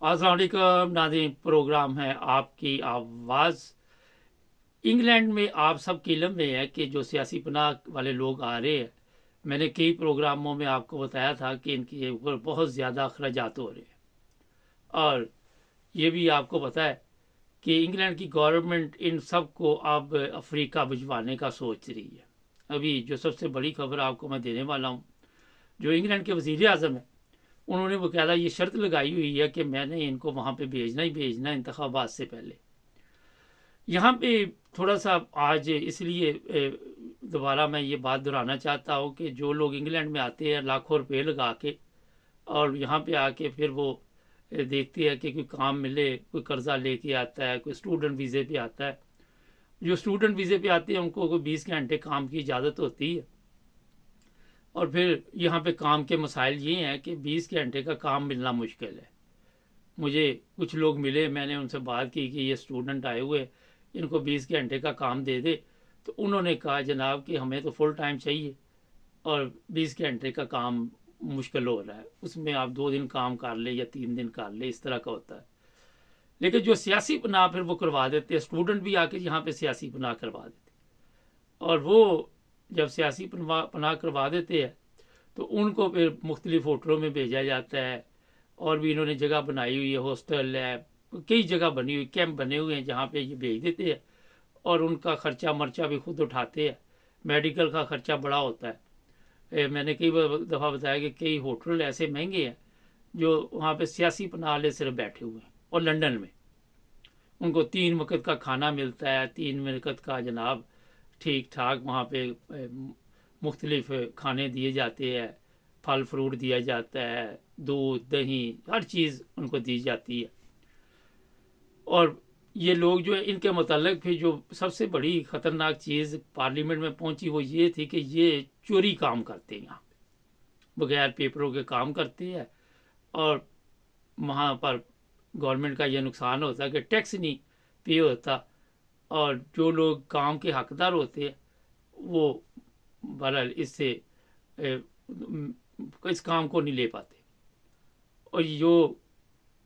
अस्सलाम वालेकुम नाज़रीन, प्रोग्राम है आपकी आवाज़। इंग्लैंड में आप सब के इल्म में है कि जो सियासी पनाह वाले लोग आ रहे हैं, मैंने कई प्रोग्रामों में आपको बताया था कि इनके ऊपर बहुत ज़्यादा अखराजात हो रहे हैं। और ये भी आपको पता है कि इंग्लैंड की गवर्नमेंट इन सब को अब अफ्रीका भिजवाने का सोच रही है। अभी जो सबसे बड़ी खबर आपको मैं देने वाला हूँ, जो इंग्लैंड के वज़ीर आज़म है, उन्होंने बकायदा ये शर्त लगाई हुई है कि मैंने इनको वहाँ पे भेजना ही भेजना है इंतखाबात से पहले। यहाँ पे थोड़ा सा आज इसलिए दोबारा मैं ये बात दोहराना चाहता हूँ कि जो लोग इंग्लैंड में आते हैं लाखों रुपए लगा के, और यहाँ पे आके फिर वो देखते हैं कि कोई काम मिले, कोई कर्जा लेके आता है, कोई स्टूडेंट वीज़े पे आता है। जो स्टूडेंट वीज़े पे आते हैं उनको कोई 20 घंटे काम की इजाज़त होती है, और फिर यहाँ पे काम के मसाइल ये हैं कि 20 घंटे का काम मिलना मुश्किल है। मुझे कुछ लोग मिले, मैंने उनसे बात की कि ये स्टूडेंट आए हुए, इनको 20 घंटे का काम दे दे। तो उन्होंने कहा जनाब कि हमें तो फुल टाइम चाहिए, और 20 घंटे का काम मुश्किल हो रहा है, उसमें आप 2 दिन काम कर ले या 3 दिन कर ले, इस तरह का होता है। लेकिन जो सियासी पनाह फिर वो करवा देते हैं, स्टूडेंट भी आके यहाँ पे सियासी पनाह करवा देते हैं। और वो जब सियासी पनाह करवा देते हैं तो उनको फिर मुख्तलिफ होटलों में भेजा जाता है। और भी इन्होंने जगह बनाई हुई है, हॉस्टल है, कई जगह बनी हुई, कैंप बने हुए हैं जहाँ पे ये भेज देते हैं, और उनका खर्चा मर्चा भी खुद उठाते हैं। मेडिकल का खर्चा बड़ा होता है। मैंने कई दफ़ा बताया कि कई होटल ऐसे महंगे हैं जो वहाँ पे सियासी पनाह वाले सिर्फ बैठे हुए हैं। और लंदन में उनको 3 वक्त का खाना मिलता है, 3 वक्त का जनाब ठीक ठाक वहाँ पे मुख्तलिफ खाने दिए जाते हैं, फल फ्रूट दिया जाता है, दूध दही हर चीज़ उनको दी जाती है। और ये लोग जो है, इनके मतलब फिर जो सबसे बड़ी ख़तरनाक चीज़ पार्लियामेंट में पहुंची वो ये थी कि ये चोरी काम करते हैं, यहाँ बगैर पेपरों के काम करते हैं। और वहाँ पर गवर्नमेंट का ये नुकसान होता है कि टैक्स नहीं पे होता, और जो लोग काम के हकदार होते हैं वो बहरहाल इससे इस काम को नहीं ले पाते। और जो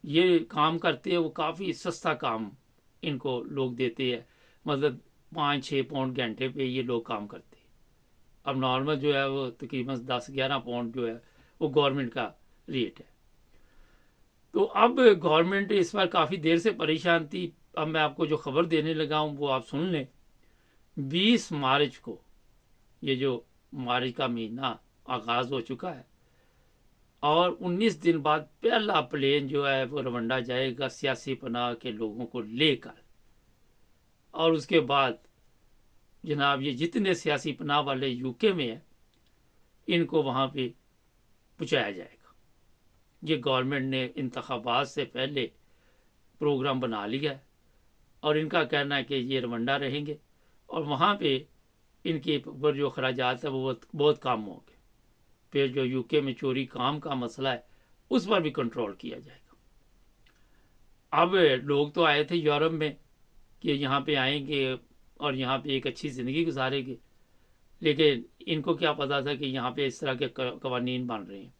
ये काम करते हैं वो काफ़ी सस्ता काम इनको लोग देते हैं, मतलब 5-6 पाउंड घंटे पे ये लोग काम करते हैं। अब नॉर्मल जो है वो तकरीबन 10-11 पाउंड जो है वो गवर्नमेंट का रेट है। तो अब गवर्नमेंट इस बार काफ़ी देर से परेशान थी। अब मैं आपको जो खबर देने लगा हूँ वो आप सुन लें। 20 मार्च को ये जो मार्च का महीना आगाज़ हो चुका है, और 19 दिन बाद पहला प्लेन जो है वो रवंडा जाएगा सियासी पनाह के लोगों को लेकर। और उसके बाद जनाब ये जितने सियासी पनाह वाले यूके में हैं इनको वहाँ पे पहुँचाया जाएगा। ये गवर्नमेंट ने इंतखाबात से पहले प्रोग्राम बना लिया है, और इनका कहना है कि ये रवंडा रहेंगे, और वहाँ पे इनके ऊपर जो अखराजात है वो बहुत बहुत कम होंगे। फिर जो यूके में चोरी काम का मसला है उस पर भी कंट्रोल किया जाएगा। अब लोग तो आए थे यूरोप में कि यहाँ पे आएंगे और यहाँ पे एक अच्छी ज़िंदगी गुजारेंगे, लेकिन इनको क्या पता था कि यहाँ पे इस तरह के कवानीन बन रहे हैं।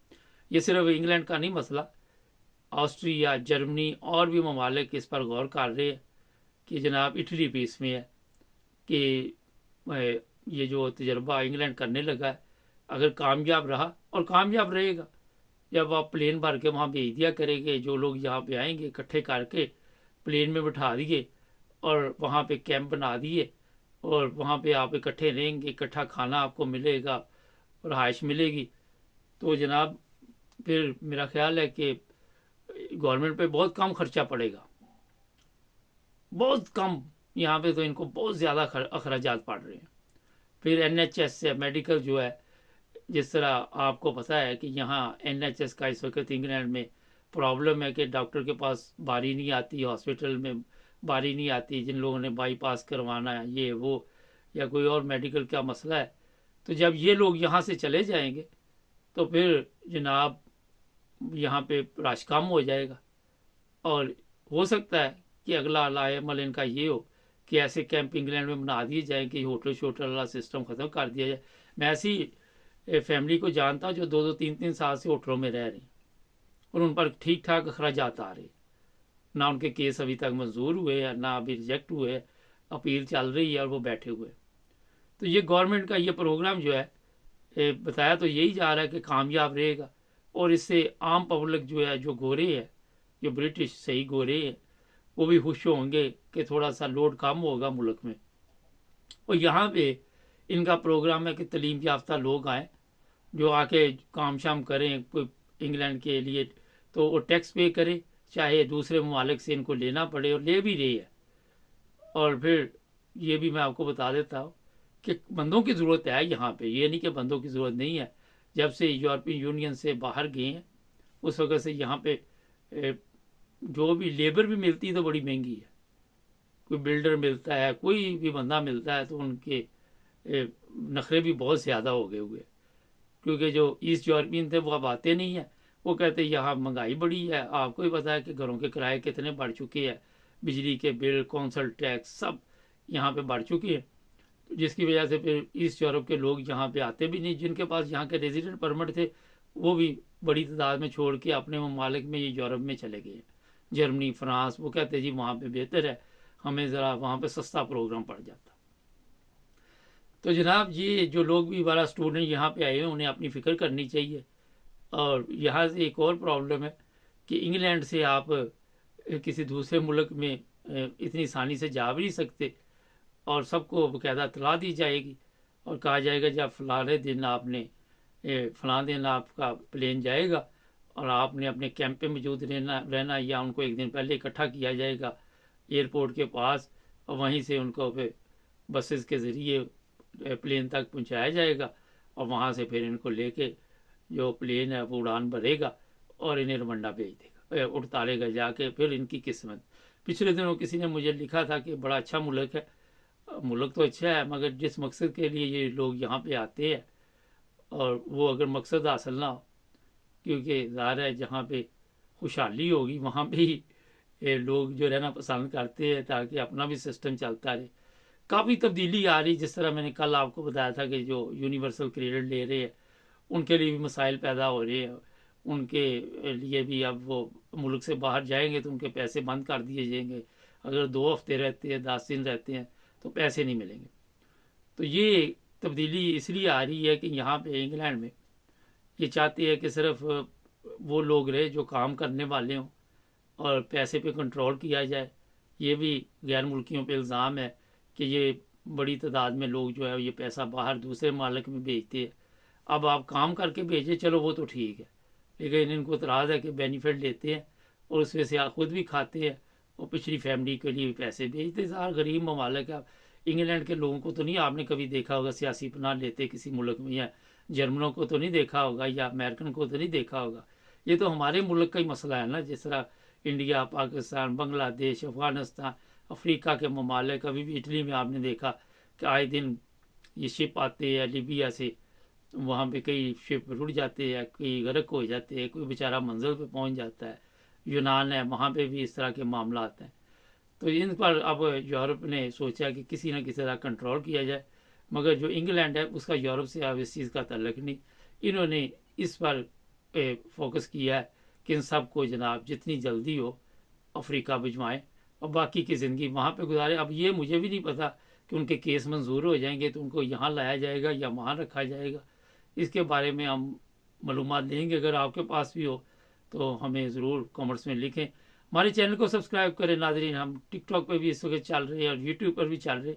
ये सिर्फ इंग्लैंड का नहीं मसला, ऑस्ट्रिया, जर्मनी और भी ममालिक इस पर गौर कर रहे हैं कि जनाब इटली भी इसमें है कि ये जो तजर्बा इंग्लैंड करने लगा है, अगर कामयाब रहा और कामयाब रहेगा, जब आप प्लेन भर के वहाँ भेज दिया करेंगे, जो लोग यहाँ पे आएंगे इकट्ठे करके प्लेन में बिठा दिए और वहाँ पे कैंप बना दिए, और वहाँ पे आप इकट्ठे रहेंगे, इकट्ठा खाना आपको मिलेगा, रहाइश मिलेगी, तो जनाब फिर मेरा ख्याल है कि गवर्नमेंट पे बहुत कम खर्चा पड़ेगा, बहुत कम। यहाँ पे तो इनको बहुत ज़्यादा अखराजात पड़ रहे हैं। फिर NHS से मेडिकल जो है, जिस तरह आपको पता है कि यहाँ NHS का इस वक्त इंग्लैंड में प्रॉब्लम है कि डॉक्टर के पास बारी नहीं आती, हॉस्पिटल में बारी नहीं आती, जिन लोगों ने बाईपास करवाना है ये वो, या कोई और मेडिकल का मसला है। तो जब ये लोग यहाँ से चले जाएंगे तो फिर जनाब यहाँ पे रश कम हो जाएगा, और हो सकता है कि अगला लाएमल इनका ये हो कि ऐसे कैंप इंग्लैंड में बना दिए जाए कि होटल शोटल वाला सिस्टम ख़त्म कर दिया जाए। मैं ऐसी फैमिली को जानता हूँ जो 2-2 3-3 साल से होटलों में रह रही, और उन पर ठीक ठाक अखराजात आ रहे, ना उनके केस अभी तक मंजूर हुए हैं, ना अभी रिजेक्ट हुए हैं, अपील चल रही है और वो बैठे हुए हैं। तो ये गवर्नमेंट का ये प्रोग्राम जो है बताया तो यही जा रहा है कि कामयाब रहेगा, और इससे आम पब्लिक जो है, जो गोरे है, जो ब्रिटिश सही गोरे हैं, वो भी खुश होंगे कि थोड़ा सा लोड कम होगा मुल्क में। और यहाँ पे इनका प्रोग्राम है कि तलीम याफ्ता लोग आए, जो आके काम शाम करें कोई इंग्लैंड के लिए, तो वो टैक्स पे करे, चाहे दूसरे ममालिक से इनको लेना पड़े, और ले भी रही है। और फिर ये भी मैं आपको बता देता हूँ कि बंदों की ज़रूरत है यहाँ पे, ये नहीं कि बंदों की ज़रूरत नहीं है। जब से यूरोपियन यूनियन से बाहर गए हैं उस वक्त से यहाँ पे जो भी लेबर भी मिलती है तो बड़ी महंगी है। कोई बिल्डर मिलता है, कोई भी बंदा मिलता है, तो उनके नखरे भी बहुत ज़्यादा हो गए हुए, क्योंकि जो ईस्ट यूरोपियन थे वो अब आते नहीं है। वो कहते हैं यहाँ महंगाई बड़ी है, आपको ही पता है कि घरों के किराए कितने बढ़ चुके हैं, बिजली के बिल, कौंसल टैक्स सब यहाँ पे बढ़ चुके हैं, जिसकी वजह से फिर ईस्ट यूरोप के लोग यहाँ पे आते भी नहीं। जिनके पास यहाँ के रेजिडेंट परमिट थे वो भी बड़ी तादाद में छोड़ के अपने ममालिक में, ये यूरोप में चले गए, जर्मनी, फ्रांस। वो कहते हैं जी वहाँ पे बेहतर है, हमें ज़रा वहाँ पे सस्ता प्रोग्राम पड़ जाता। तो जनाब ये जो लोग भी वाला स्टूडेंट यहाँ पे आए हैं उन्हें अपनी फ़िक्र करनी चाहिए। और यहाँ से एक और प्रॉब्लम है कि इंग्लैंड से आप किसी दूसरे मुल्क में इतनी आसानी से जा भी नहीं सकते, और सबको बकायदा इतला दी जाएगी और कहा जाएगा जब फलाने दिन आपने फलां दिन आपका प्लेन जाएगा और आपने अपने कैंप पे मौजूद रहना, या उनको एक दिन पहले इकट्ठा किया जाएगा एयरपोर्ट के पास, और वहीं से उनको फिर बसेस के ज़रिए प्लेन तक पहुंचाया जाएगा, और वहाँ से फिर इनको लेके जो प्लेन है वो उड़ान भरेगा और इन्हें रवंडा भेज देगा, उड़तालेगा जाके। फिर इनकी किस्मत। पिछले दिनों किसी ने मुझे लिखा था कि बड़ा अच्छा मुल्क है। मुल्क तो अच्छा है, मगर जिस मकसद के लिए ये लोग यहाँ पे आते हैं, और वो अगर मकसद हासिल ना हो, क्योंकि ज़ाहिर है जहाँ पे खुशहाली होगी वहाँ पे ही ये लोग जो रहना पसंद करते हैं, ताकि अपना भी सिस्टम चलता रहे। काफ़ी तब्दीली आ रही, जिस तरह मैंने कल आपको बताया था कि जो यूनिवर्सल क्रेडिट ले रहे हैं उनके लिए भी मसाइल पैदा हो रहे हैं। उनके लिए भी अब वो मुल्क से बाहर जाएंगे तो उनके पैसे बंद कर दिए जाएंगे। अगर 2 हफ्ते रहते हैं, 10 दिन रहते हैं, तो पैसे नहीं मिलेंगे। तो ये तब्दीली इसलिए आ रही है कि यहाँ पे इंग्लैंड में ये चाहते हैं कि सिर्फ वो लोग रहे जो काम करने वाले हों और पैसे पे कंट्रोल किया जाए। ये भी गैर मुल्कियों पे इल्ज़ाम है कि ये बड़ी तादाद में लोग जो है ये पैसा बाहर दूसरे मालिक में भेजते हैं। अब आप काम करके भेजें, चलो वो तो ठीक है, लेकिन इनको इतराज़ है कि बेनिफिट लेते हैं और उसमें से आप खुद भी खाते हैं और पिछली फैमिली के लिए भी पैसे भेजते। सार गरीब ममालिक है। इंग्लैंड के लोगों को तो नहीं आपने कभी देखा होगा सियासी पनाह लेते किसी मुल्क में, या जर्मनों को तो नहीं देखा होगा, या अमेरिकन को तो नहीं देखा होगा। ये तो हमारे मुल्क का ही मसला है ना, जिस तरह इंडिया, पाकिस्तान, बांग्लादेश, अफ़गानिस्तान, अफ्रीका के ममालिक। अभी भी इटली में आपने देखा कि आए दिन ये शिप आते हैं लीबिया से, वहाँ पे कई शिप रुड़ जाते हैं, कई गर्क हो जाते हैं, कोई बेचारा मंजिल पे पहुँच जाता है। यूनान है, वहाँ पे भी इस तरह के मामला आते हैं। तो इन पर अब यूरोप ने सोचा कि किसी न किसी तरह कंट्रोल किया जाए, मगर जो इंग्लैंड है उसका यूरोप से अब इस चीज़ का तल्लक नहीं। इन्होंने इस पर फोकस किया है कि इन सब को जनाब जितनी जल्दी हो अफ्रीका भिजवाएँ और बाकी की ज़िंदगी वहाँ पे गुजारे। अब ये मुझे भी नहीं पता कि उनके केस मंजूर हो जाएंगे तो उनको यहाँ लाया जाएगा या वहाँ रखा जाएगा। इसके बारे में हम मालूमात लेंगे, अगर आपके पास भी हो तो हमें ज़रूर कमेंट्स में लिखें। हमारे चैनल को सब्सक्राइब करें नाज़रीन। हम टिकटॉक पे भी इस वक्त चल रहे हैं और यूट्यूब पर भी चल रहे।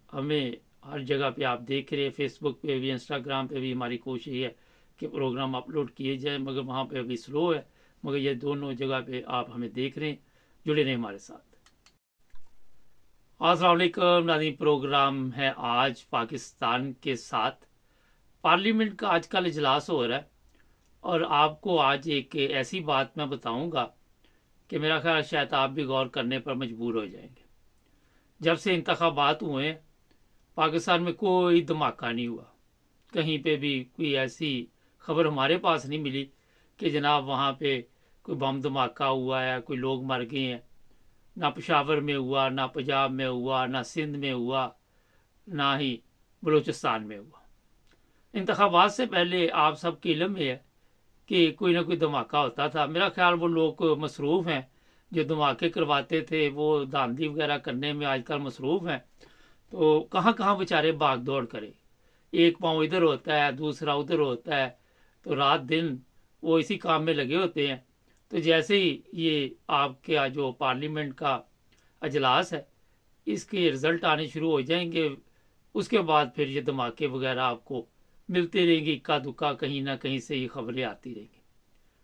हमें हर जगह पे आप देख रहे हैं, फेसबुक पे भी, इंस्टाग्राम पे भी हमारी कोशिश है कि प्रोग्राम अपलोड किए जाए, मगर वहाँ पे अभी स्लो है। मगर ये दोनों जगह पे आप हमें देख रहे हैं, जुड़े रहें हमारे साथ। अस्सलाम वालेकुम नाज़रीन, प्रोग्राम है आज पाकिस्तान के साथ। पार्लियामेंट का आजकल इजलास हो रहा है और आपको आज एक ऐसी बात मैं बताऊंगा कि मेरा ख्याल शायद आप भी गौर करने पर मजबूर हो जाएंगे। जब से इंतखाबात हुए हैं पाकिस्तान में कोई धमाका नहीं हुआ, कहीं पे भी कोई ऐसी खबर हमारे पास नहीं मिली कि जनाब वहाँ पे कोई बम धमाका हुआ है, कोई लोग मर गए हैं। ना पेशावर में हुआ, ना पंजाब में हुआ, ना सिंध में हुआ, ना ही बलूचिस्तान में हुआ। इंतखाबात से पहले आप सबके इल्म में है कि कोई ना कोई धमाका होता था। मेरा ख्याल वो लोग मसरूफ़ हैं जो धमाके करवाते थे वो धांधली वगैरह करने में आजकल मसरूफ़ हैं, तो कहाँ कहाँ बेचारे भाग दौड़ करें। एक पाँव इधर होता है, दूसरा उधर होता है, तो रात दिन वो इसी काम में लगे होते हैं। तो जैसे ही ये आपके जो पार्लियामेंट का अजलास है, इसके रिजल्ट आने शुरू हो जाएंगे, उसके बाद फिर ये धमाके वगैरह आपको मिलते रहेंगे, इक्का दुक्का कहीं ना कहीं से ये खबरें आती रहेंगी।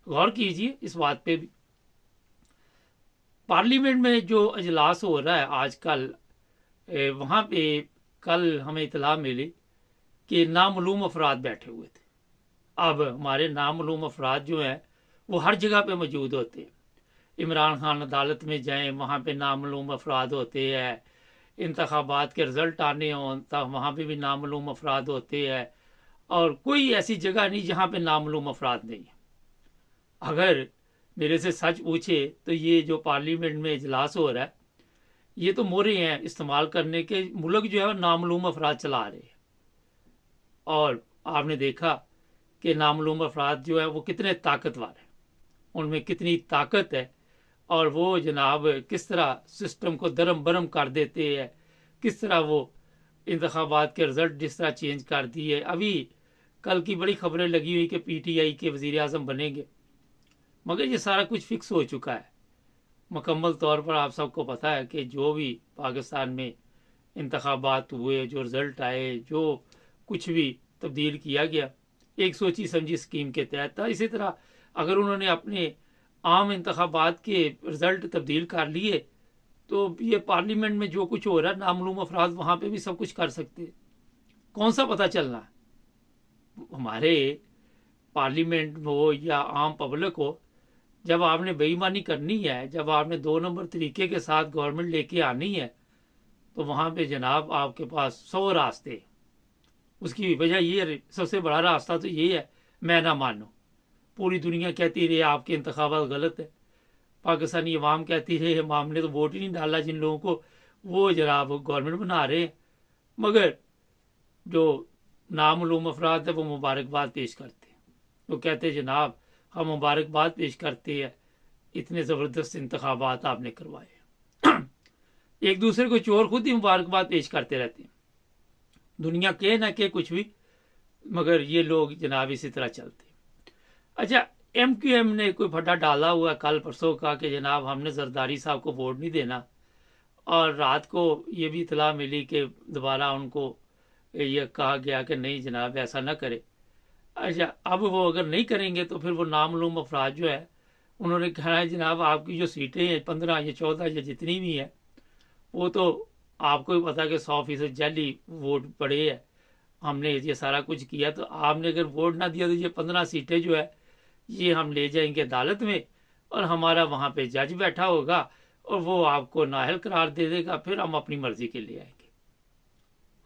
गौर कीजिए इस बात पे भी। पार्लियामेंट में जो अजलास हो रहा है आजकल, वहाँ पे कल हमें इतला मिली कि नामालूम अफराद बैठे हुए थे। अब हमारे नामालूम अफराद जो हैं वो हर जगह पे मौजूद होते हैं। इमरान खान अदालत में जाएं, वहाँ पे नामालूम अफराद होते हैं। इंतखाबात के रिजल्ट आने हों तब वहाँ पे भी नामालूम अफराद होते हैं। और कोई ऐसी जगह नहीं जहाँ पे नामालूम अफराद नहीं है। अगर मेरे से सच पूछे तो ये जो पार्लियामेंट में इजलास हो रहा है, ये तो मोहरे हैं इस्तेमाल करने के। मुल्क जो है वो नामालूम अफराद चला रहे हैं। और आपने देखा कि नामालूम अफराद जो है वो कितने ताकतवर हैं, उनमें कितनी ताकत है, और वो जनाब किस तरह सिस्टम को दरम बरम कर देते हैं, किस तरह वो इंतखाबात के रिजल्ट जिस तरह चेंज कर दिए। अभी कल की बड़ी खबरें लगी हुई कि पीटीआई के वजीर आजम बनेंगे, मगर ये सारा कुछ फिक्स हो चुका है मुकम्मल तौर पर। आप सबको पता है कि जो भी पाकिस्तान में इंतखाबात हुए, जो रिजल्ट आए, जो कुछ भी तब्दील किया गया, एक सोची समझी स्कीम के तहत था। इसी तरह अगर उन्होंने अपने आम इंतखाबात के रिजल्ट तब्दील कर लिए तो ये पार्लियामेंट में जो कुछ हो रहा है, नामालूम अफराद वहाँ पे भी सब कुछ कर सकते हैं। कौन सा पता चलना है हमारे पार्लियामेंट हो या आम पब्लिक हो। जब आपने बेईमानी करनी है, जब आपने 2 नंबर तरीके के साथ गवर्नमेंट लेके आनी है, तो वहाँ पे जनाब आपके पास 100 रास्ते। उसकी वजह ये, सबसे बड़ा रास्ता तो ये है, मैं ना मानो। पूरी दुनिया कहती रही आपके इंतखाबात गलत है, पाकिस्तानी अवाम कहती रही अवाम ने तो वोट ही नहीं डाला जिन लोगों को, वो जनाब गवर्नमेंट बना रहे हैं। मगर जो नामालूम अफराद है वो मुबारकबाद पेश करते हैं। वो कहते हैं जनाब हम मुबारकबाद पेश करते हैं, इतने ज़बरदस्त इंतखाबात आपने करवाए। एक दूसरे को चोर खुद ही मुबारकबाद पेश करते रहते हैं। दुनिया के ना के कुछ भी, मगर ये लोग जनाब इसी तरह चलते हैं। अच्छा, MQM ने कोई फटा डाला हुआ कल परसों का कि जनाब हमने जरदारी साहब को वोट नहीं देना, और रात को ये भी इतला मिली कि दोबारा उनको ये कहा गया कि नहीं जनाब ऐसा ना करे। अच्छा, अब वो अगर नहीं करेंगे तो फिर वो नामालूम अफराद जो है उन्होंने कहा है जनाब आपकी जो सीटें हैं 15 या 14 या जितनी भी है, वो तो आपको भी पता है कि 100% जाली वोट पड़े हैं, हमने ये सारा कुछ किया, तो आपने अगर वोट ना दिया तो ये 15 सीटें जो है ये हम ले जाएंगे अदालत में, और हमारा वहाँ पे जज बैठा होगा और वो आपको नाअहल करार दे देगा, फिर हम अपनी मर्जी के ले आएंगे।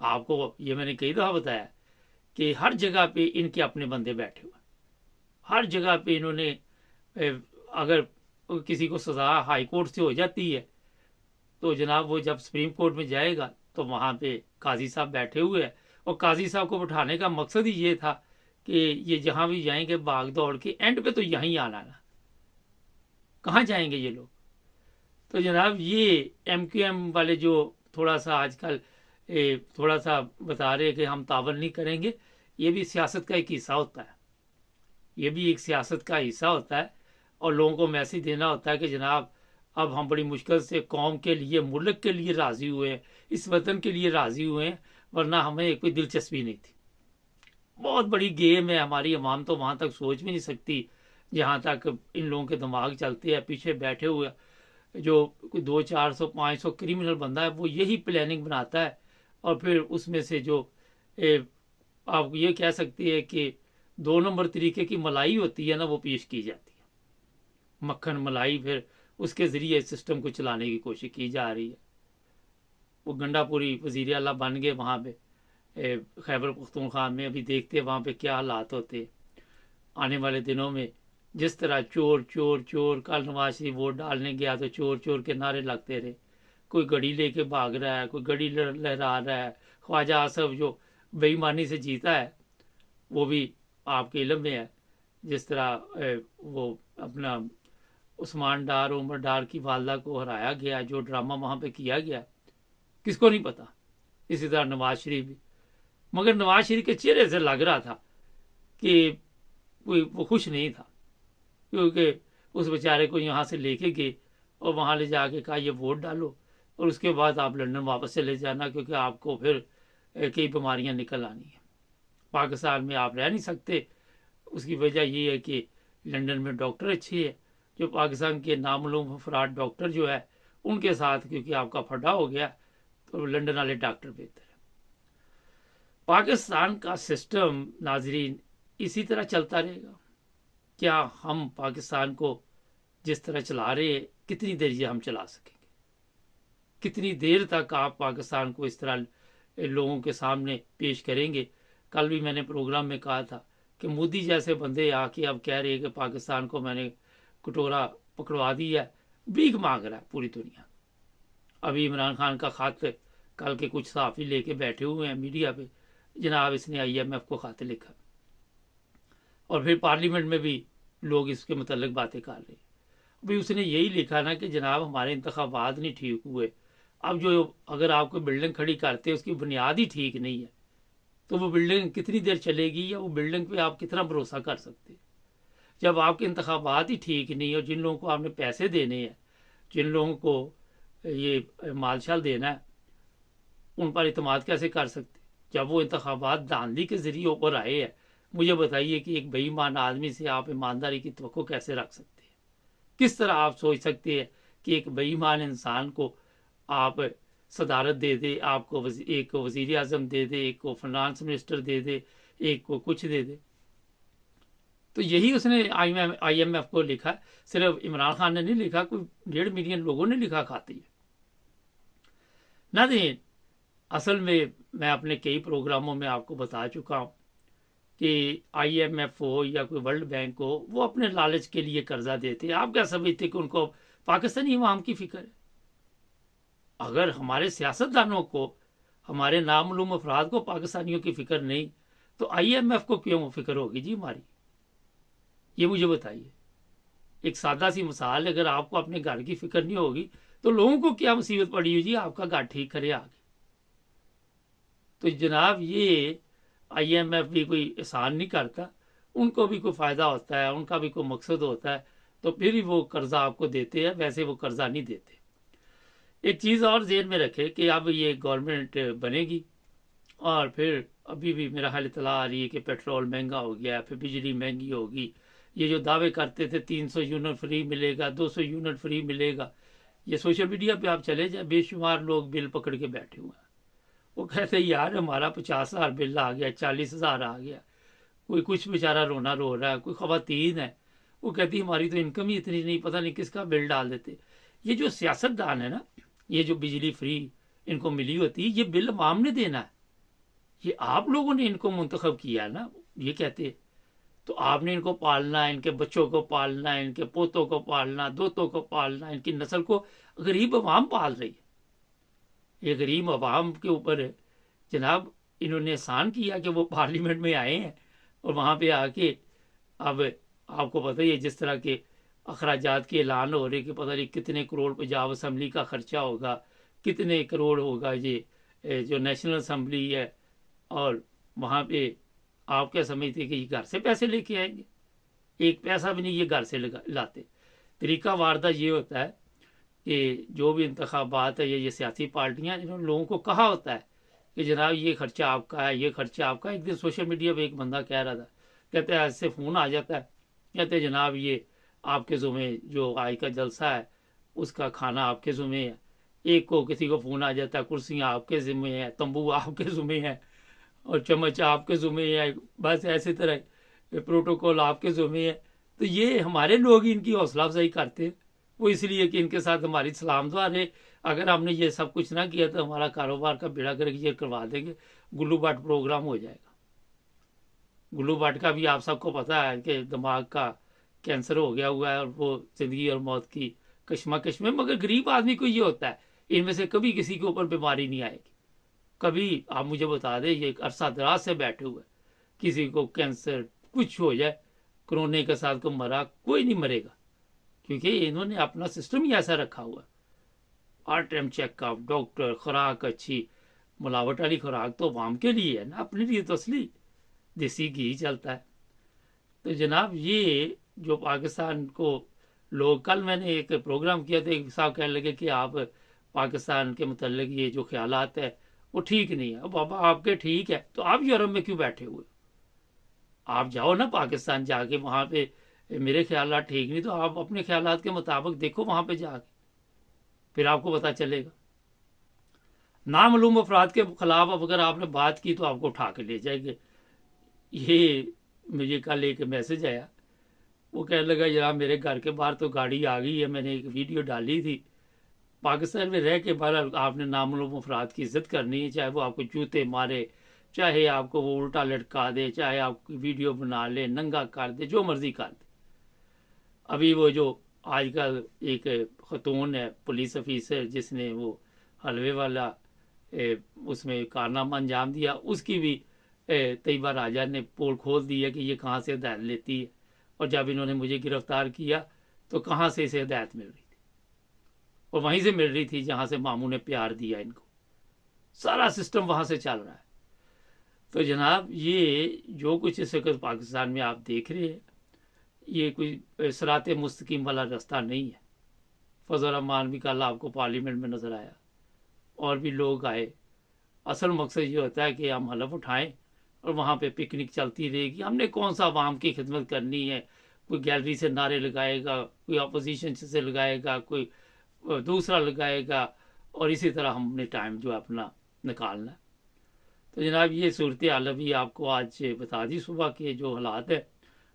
आपको ये मैंने कई दफ़ा बताया कि हर जगह पे इनके अपने बंदे बैठे हुए, हर जगह पे इन्होंने अगर किसी को सज़ा हाई कोर्ट से हो जाती है तो जनाब वो जब सुप्रीम कोर्ट में जाएगा तो वहाँ पे काजी साहब बैठे हुए हैं, और काजी साहब को बिठाने का मकसद ही ये था कि ये जहाँ भी जाएंगे भाग दौड़ के एंड पे तो यहीं आना ना, कहाँ जाएंगे ये लोग। तो जनाब ये MQM वाले जो थोड़ा सा आजकल थोड़ा सा बता रहे कि हम तावन नहीं करेंगे, ये भी सियासत का एक हिस्सा होता है, ये भी एक सियासत का हिस्सा होता है, और लोगों को मैसेज देना होता है कि जनाब अब हम बड़ी मुश्किल से कौम के लिए, मुल्क के लिए राज़ी हुए हैं, इस वतन के लिए राज़ी हुए हैं, वरना हमें कोई दिलचस्पी नहीं थी। बहुत बड़ी गेम है, हमारी अवाम तो वहाँ तक सोच भी नहीं सकती जहाँ तक इन लोगों के दिमाग चलते हैं। पीछे बैठे हुए जो कोई 200-400-500 क्रिमिनल बंदा है वो यही प्लानिंग बनाता है, और फिर उसमें से जो आप ये कह सकती है कि 2 नंबर तरीके की मलाई होती है ना, वो पेश की जाती है, मक्खन मलाई, फिर उसके ज़रिए सिस्टम को चलाने की कोशिश की जा रही है। वो गंडापुरी वज़ीर आला बन गए वहाँ पे खैबर पख्तूनख्वा में। अभी देखते हैं वहाँ पे क्या हालात होते आने वाले दिनों में। जिस तरह चोर चोर चोर, कल नवाज शरीफ वोट डालने गया तो चोर चोर के नारे लगते रहे, कोई घड़ी लेके भाग रहा है, कोई घड़ी लहरा रहा है। ख्वाजा आसफ जो बेईमानी से जीता है वो भी आपके इल्म में है, जिस तरह वो अपना उस्मान डार, उमर डार की वालदा को हराया गया, जो ड्रामा वहाँ पे किया गया, किसको नहीं पता। इसी तरह नवाज शरीफ भी, मगर नवाज शरीफ के चेहरे से लग रहा था कि वो खुश नहीं था, क्योंकि उस बेचारे को यहाँ से लेके गए और वहाँ ले जाके कहा ये वोट डालो और उसके बाद आप लंदन वापस चले जाना, क्योंकि आपको फिर कई बीमारियां निकल आनी है, पाकिस्तान में आप रह नहीं सकते। उसकी वजह ये है कि लंदन में डॉक्टर अच्छे है, जो पाकिस्तान के नामालूम अफराद डॉक्टर जो है उनके साथ क्योंकि आपका फटा हो गया, तो लंदन वाले डॉक्टर बेहतर है। पाकिस्तान का सिस्टम नाजरीन इसी तरह चलता रहेगा। क्या हम पाकिस्तान को जिस तरह चला रहे हैं, कितनी देर ये हम चला सकेंगे? कितनी देर तक आप पाकिस्तान को इस तरह लोगों के सामने पेश करेंगे? कल भी मैंने प्रोग्राम में कहा था कि मोदी जैसे बंदे आके अब कह रहे हैं कि पाकिस्तान को मैंने कटोरा पकड़वा दिया है, भीख मांग रहा है पूरी दुनिया। अभी इमरान खान का खत कल के कुछ सहाफ़ी लेके बैठे हुए हैं मीडिया पे, जनाब इसने IMF को खत लिखा, और फिर पार्लियामेंट में भी लोग इसके मतलब बातें कर रहे हैं। अभी उसने यही लिखा ना कि जनाब हमारे इंतखाबात नहीं ठीक हुए, अब जो अगर आपको बिल्डिंग खड़ी करते हैं उसकी बुनियाद ही ठीक नहीं है, तो वो बिल्डिंग कितनी देर चलेगी, या वो बिल्डिंग पे आप कितना भरोसा कर सकते? जब आपके इंतखाबात ही ठीक नहीं है और जिन लोगों को आपने पैसे देने हैं, जिन लोगों को ये मालशाल देना है, उन पर इतमाद कैसे कर सकते? जब वो इंतखाबात धांधली के जरिए ऊपर आए हैं, मुझे बताइए कि एक बेईमान आदमी से आप ईमानदारी की तवक्को कैसे रख सकते हैं? किस तरह आप सोच सकते हैं कि एक बेईमान इंसान को आप सदारत दे दे, आपको एक वजीर आजम दे दे, एक को फाइनेंस मिनिस्टर दे दे, एक को कुछ दे दे? तो यही उसने IMF को लिखा। सिर्फ इमरान खान ने नहीं लिखा, कोई 1.5 मिलियन लोगों ने लिखा खाती है ना। दें असल में मैं अपने कई प्रोग्रामों में आपको बता चुका हूँ कि IMF हो या कोई वर्ल्ड बैंक हो, वो अपने लालच के लिए कर्जा देते हैं। आप क्या समझते कि उनको पाकिस्तानी अवाम की फिक्र है? अगर हमारे सियासतदानों को, हमारे नामालूम अफराद को पाकिस्तानियों की फिक्र नहीं, तो IMF को क्यों फिक्र होगी जी हमारी? ये मुझे बताइए। एक सादा सी मिसाल, अगर आपको अपने घर की फिक्र नहीं होगी तो लोगों को क्या मुसीबत पड़ी हुई जी आपका घर ठीक करे आगे? तो जनाब ये IMF भी कोई एहसान नहीं करता, उनको भी कोई फ़ायदा होता है, उनका भी कोई मकसद होता है, तो फिर ही वो कर्जा आपको देते हैं, वैसे वो कर्जा नहीं देते। एक चीज़ और जेहन में रखे कि अब ये गवर्नमेंट बनेगी और फिर अभी भी मेरा ख्याल इतला आ रही है कि पेट्रोल महंगा हो गया, फिर बिजली महंगी होगी। ये जो दावे करते थे 300 यूनिट फ्री मिलेगा, 200 यूनिट फ्री मिलेगा, ये सोशल मीडिया पे आप चले जाए, बेशुमार लोग बिल पकड़ के बैठे हुए हैं। वो कहते हैं यार हमारा 50,000 बिल आ गया, 40,000 आ गया। कोई कुछ बेचारा रोना रो रहा है, कोई खवातीन है, वो कहती हमारी तो इनकम ही इतनी नहीं, पता नहीं किसका बिल डाल देते। ये जो सियासतदान है ना, ये जो बिजली फ्री इनको मिली होती है, ये बिल अवाम ने देना है, ये आप लोगों ने इनको मुंतखब किया है ना। ये कहते तो आपने इनको पालना है, इनके बच्चों को पालना है, इनके पोतों को पालना, दोतों को पालना, इनकी नस्ल को गरीब अवाम पाल रही है। ये गरीब अवाम के ऊपर जनाब इन्होंने एहसान किया कि वो पार्लियामेंट में आए हैं और वहाँ पे आके अब आपको पता ही है जिस तरह के अखराजात के ऐलान हो रहे कि पता नहीं कितने करोड़ पंजाब असम्बली का खर्चा होगा, कितने करोड़ होगा ये जो नेशनल असम्बली है, और वहाँ पे आप क्या समझते कि ये घर से पैसे लेके आएंगे? एक पैसा भी नहीं ये घर से लाते। तरीका वारदा ये होता है कि जो भी इंतखाबात है ये सियासी पार्टियां, इन्होंने लोगों को कहा होता है कि जनाब ये खर्चा आपका है, ये खर्चा आपका है। एक दिन सोशल मीडिया पे एक बंदा कह रहा था, कहते हैं ऐसे फ़ोन आ जाता है, कहते हैं जनाब ये आपके ज़ुम्मे जो आज का जलसा है उसका खाना आपके ज़ुम्मे है। एक को किसी को फ़ोन आ जाता है, कुर्सियाँ आपके ज़िम्मे हैं, तंबू आपके ज़ुम्मे हैं, और चम्मच आपके ज़ुम्मे है, बस ऐसे तरह प्रोटोकॉल आपके ज़ुम्मे है। तो ये हमारे लोग इनकी हौसला अफजाई करते हैं, वो इसलिए कि इनके साथ हमारी सलाम दुआ रहे। अगर हमने ये सब कुछ ना किया तो हमारा कारोबार का बेड़ा गर्क ये करवा देंगे, गुल्लू बाट प्रोग्राम हो जाएगा। गुल्लू बाट का भी आप सबको पता है कि दिमाग का कैंसर हो गया हुआ है और वो ज़िंदगी और मौत की कश्मकश में। मगर गरीब आदमी को ये होता है इनमें से कभी किसी के ऊपर बीमारी नहीं आएगी। कभी आप मुझे बता दें, ये अरसा दराज से बैठे हुए, किसी को कैंसर कुछ हो जाए, कोरोना के साथ को मरा, कोई नहीं मरेगा। क्योंकि इन्होंने अपना सिस्टम ही ऐसा रखा हुआ है। हर टाइम चेकअप, डॉक्टर, खुराक अच्छी, मिलावट वाली खुराक तो आवाम के लिए है ना, अपने लिए तो असली देसी घी चलता है। तो जनाब ये जो पाकिस्तान को लोग, कल मैंने एक प्रोग्राम किया था, एक साहब कहने लगे कि आप पाकिस्तान के मतलब ये जो ख्यालात है वो ठीक नहीं है। अब बाबा आपके ठीक है तो आप यूरोप में क्यों बैठे हुए? आप जाओ ना पाकिस्तान, जाके वहाँ पे मेरे ख्यालात ठीक नहीं तो आप अपने ख्यालात के मुताबिक देखो वहाँ पे जाके, फिर आपको पता चलेगा। नामालूम अफराद के खिलाफ अब अगर आपने बात की तो आपको उठा के ले जाएंगे। ये मुझे कल एक मैसेज आया, वो कहने लगा जनाब मेरे घर के बाहर तो गाड़ी आ गई है, मैंने एक वीडियो डाली थी, पाकिस्तान में रह के बाहर आपने नामालूम अफराद की इज्जत करनी है, चाहे वो आपको जूते मारे, चाहे आपको वो उल्टा लटका दे, चाहे आपकी वीडियो बना ले, नंगा कर दे, जो मर्जी कर दे। अभी वो जो आजकल एक खतून है पुलिस ऑफिसर जिसने वो हलवे वाला उसमें कारनामा अंजाम दिया, उसकी भी तैयबा राजा ने पोल खोल दी है कि ये कहाँ से हिदायत लेती है, और जब इन्होंने मुझे गिरफ्तार किया तो कहाँ से इसे हिदायत मिल रही थी, और वहीं से मिल रही थी जहाँ से मामू ने प्यार दिया इनको। सारा सिस्टम वहाँ से चल रहा है। तो जनाब ये जो कुछ इस वक्त पाकिस्तान में आप देख रहे हैं, ये कोई सरात मुस्तकीम वाला रास्ता नहीं है। फजल रहमान भी कल आपको पार्लियामेंट में नज़र आया, और भी लोग आए। असल मकसद ये होता है कि हम हलफ उठाएं और वहाँ पे पिकनिक चलती रहेगी। हमने कौन सा आवाम की खिदमत करनी है? कोई गैलरी से नारे लगाएगा, कोई अपोजिशन से लगाएगा, कोई दूसरा लगाएगा, और इसी तरह हमने टाइम जो है अपना निकालना है। तो जनाब ये सूरत हाल अभी आपको आज बता दी सुबह के जो हालात है।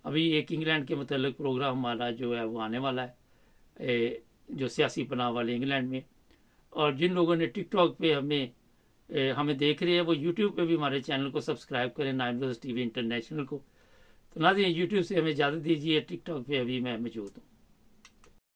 अभी एक इंग्लैंड के मतलब प्रोग्राम हमारा जो है वो आने वाला है, जो सियासी पनाह वाले इंग्लैंड में। और जिन लोगों ने टिकटॉक पे हमें देख रहे हैं वो यूट्यूब पे भी हमारे चैनल को सब्सक्राइब करें, 9 टीवी इंटरनेशनल को। तो नाज़रीन यूट्यूब से हमें इजाज़त दीजिए, टिकटॉक पे अभी मैं मौजूद हूँ।